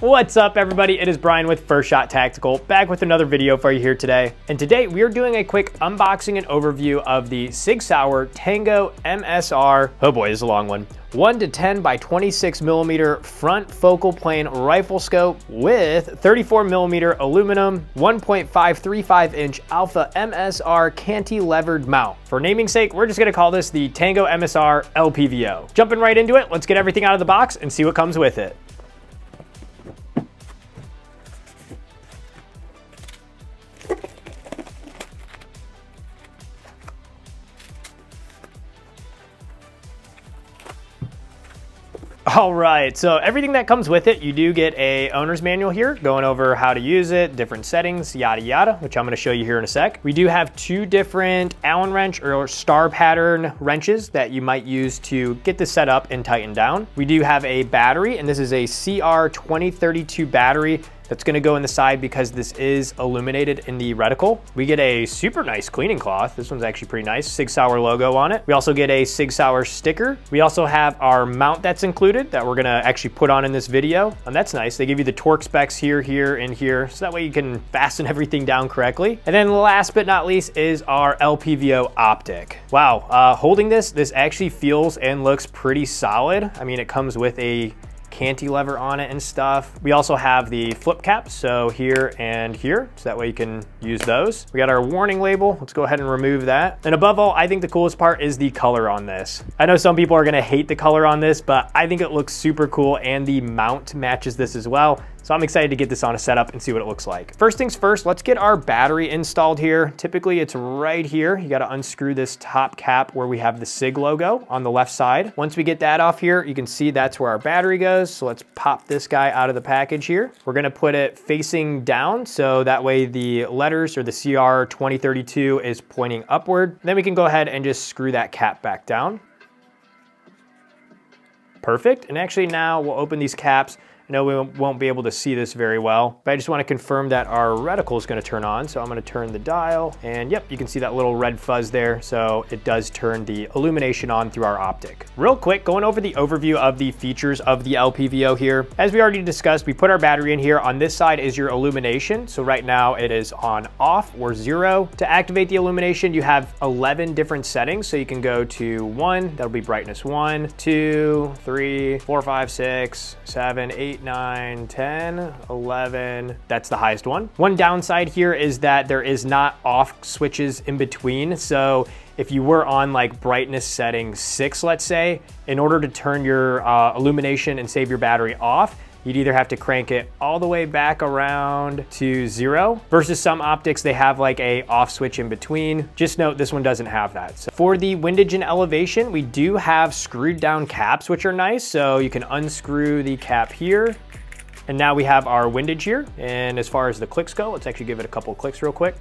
What's up everybody, it is Brian with First Shot Tactical, back with another video for you here today. And today we are doing a quick unboxing and overview of the Sig Sauer Tango-MSR, oh boy, this is a long one, 1-10 by 26mm front focal plane rifle scope with 34mm aluminum, 1.535-inch alpha MSR cantilevered mount. For naming's sake, we're just gonna call this the Tango-MSR LPVO. Jumping right into it, let's get everything out of the box and see what comes with it. All right, so everything that comes with it, you do get a owner's manual here going over how to use it, different settings, yada yada, which I'm gonna show you here in a sec. We do have two different Allen wrench or star pattern wrenches that you might use to get this set up and tighten down. We do have a battery, and this is a CR2032 battery that's gonna go in the side because this is illuminated in the reticle. We get a super nice cleaning cloth. This one's actually pretty nice. Sig Sauer logo on it. We also get a Sig Sauer sticker. We also have our mount that's included that we're gonna actually put on in this video. And that's nice. They give you the torque specs here, here, and here. So that way you can fasten everything down correctly. And then last but not least is our LPVO optic. Wow, holding this actually feels and looks pretty solid. I mean, it comes with a cantilever on it and stuff. We also have the flip caps, so here and here, so that way you can use those. We got our warning label. Let's go ahead and remove that. And above all, I think the coolest part is the color on this. I know some people are gonna hate the color on this, but I think it looks super cool, and the mount matches this as well. So I'm excited to get this on a setup and see what it looks like. First things first, let's get our battery installed here. Typically it's right here. You gotta unscrew this top cap where we have the Sig logo on the left side. Once we get that off here, you can see that's where our battery goes. So let's pop this guy out of the package here. We're gonna put it facing down, so that way the letters or the CR2032 is pointing upward. Then we can go ahead and just screw that cap back down. Perfect, and actually now we'll open these caps. I know we won't be able to see this very well, but I just want to confirm that our reticle is going to turn on. So I'm going to turn the dial, and yep, you can see that little red fuzz there. So it does turn the illumination on through our optic. Real quick, going over the overview of the features of the LPVO here. As we already discussed, we put our battery in here. On this side is your illumination. So right now it is on off or 0. To activate the illumination, you have 11 different settings. So you can go to 1, that'll be brightness 1, 2, 3, 4, 5, 6, 7, 8, 9, 10, 11. That's the highest one. One downside here is that there is not off switches in between. So if you were on like brightness setting 6, let's say, in order to turn your illumination and save your battery off, you'd either have to crank it all the way back around to 0 versus some optics, they have like a off switch in between. Just note this one doesn't have that. So for the windage and elevation, we do have screwed down caps, which are nice. So you can unscrew the cap here. And now we have our windage here. And as far as the clicks go, let's actually give it a couple clicks real quick.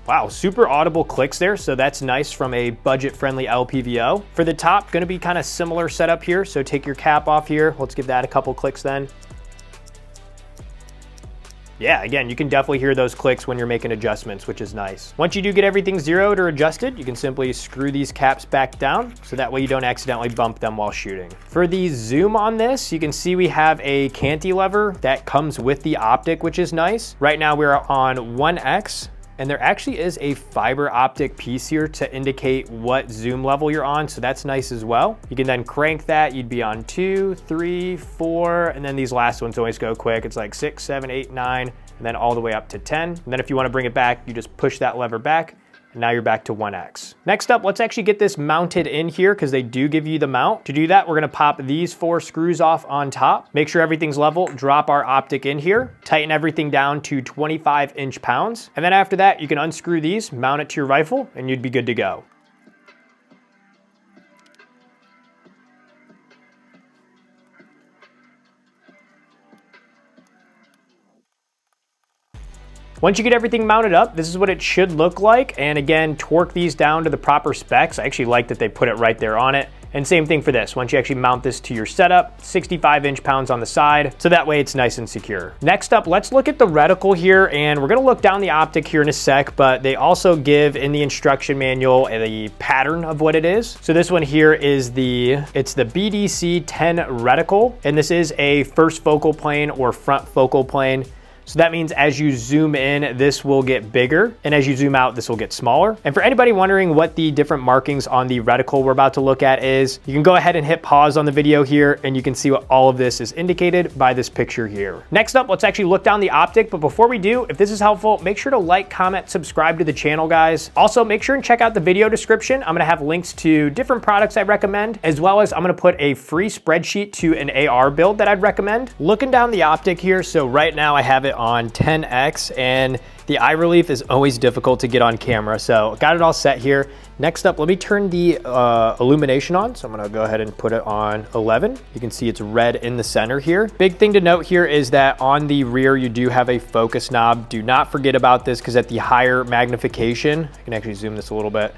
Wow, super audible clicks there, so that's nice from a budget-friendly LPVO. For the top, gonna be kind of similar setup here, so take your cap off here. Let's give that a couple clicks then. Yeah, again, you can definitely hear those clicks when you're making adjustments, which is nice. Once you do get everything zeroed or adjusted, you can simply screw these caps back down, so that way you don't accidentally bump them while shooting. For the zoom on this, you can see we have a cantilever that comes with the optic, which is nice. Right now we're on 1x. And there actually is a fiber optic piece here to indicate what zoom level you're on, so that's nice as well. You can then crank that, you'd be on 2, 3, 4, and then these last ones always go quick. It's like 6, 7, 8, 9, and then all the way up to 10. And then if you want to bring it back, you just push that lever back, and now you're back to 1x. Next up, let's actually get this mounted in here because they do give you the mount. To do that, we're gonna pop these 4 screws off on top, make sure everything's level, drop our optic in here, tighten everything down to 25 inch-pounds. And then after that, you can unscrew these, mount it to your rifle, and you'd be good to go. Once you get everything mounted up, this is what it should look like. And again, torque these down to the proper specs. I actually like that they put it right there on it. And same thing for this. Once you actually mount this to your setup, 65 inch-pounds on the side, so that way it's nice and secure. Next up, let's look at the reticle here, and we're gonna look down the optic here in a sec, but they also give in the instruction manual the pattern of what it is. So this one here is it's the BDC-10 reticle, and this is a first focal plane or front focal plane. So that means as you zoom in, this will get bigger, and as you zoom out, this will get smaller. And for anybody wondering what the different markings on the reticle we're about to look at is, you can go ahead and hit pause on the video here, and you can see what all of this is indicated by this picture here. Next up, let's actually look down the optic, but before we do, if this is helpful, make sure to like, comment, subscribe to the channel, guys. Also, make sure and check out the video description. I'm gonna have links to different products I recommend, as well as I'm gonna put a free spreadsheet to an AR build that I'd recommend. Looking down the optic here, so right now I have it on 10x, and the eye relief is always difficult to get on camera, so got it all set here. Next up, let me turn the illumination on. So I'm gonna go ahead and put it on 11. You can see it's red in the center here. Big thing to note here is that on the rear, you do have a focus knob. Do not forget about this, because at the higher magnification, I can actually zoom this a little bit,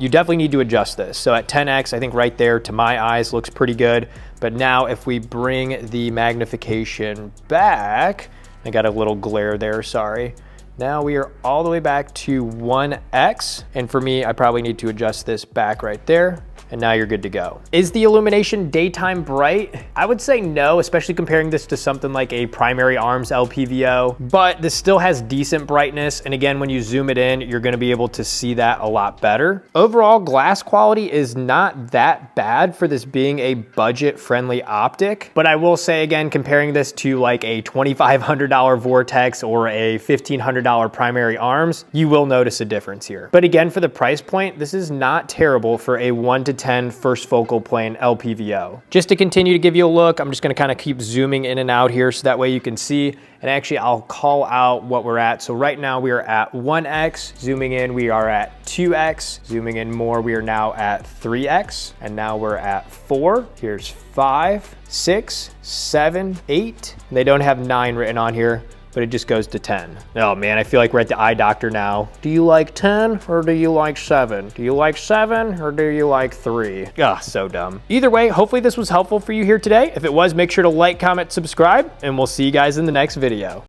you definitely need to adjust this. So at 10x, I think right there to my eyes looks pretty good. But now if we bring the magnification back, I got a little glare there, sorry. Now we are all the way back to 1x. And for me, I probably need to adjust this back right there. And now you're good to go. Is the illumination daytime bright? I would say no, especially comparing this to something like a primary arms LPVO, but this still has decent brightness. And again, when you zoom it in, you're gonna be able to see that a lot better. Overall, glass quality is not that bad for this being a budget-friendly optic, but I will say again, comparing this to like a $2,500 Vortex or a $1,500 primary arms, you will notice a difference here. But again, for the price point, this is not terrible for a 1 to 10 first focal plane LPVO. Just to continue to give you a look, I'm just gonna kind of keep zooming in and out here so that way you can see, and actually I'll call out what we're at. So right now we are at 1x, zooming in we are at 2x, zooming in more we are now at 3x, and now we're at 4. Here's 5, 6, 7, 8. They don't have 9 written on here, but it just goes to 10. Oh man, I feel like we're at the eye doctor now. Do you like 10 or do you like 7? Do you like 7 or do you like 3? Ugh, so dumb. Either way, hopefully this was helpful for you here today. If it was, make sure to like, comment, subscribe, and we'll see you guys in the next video.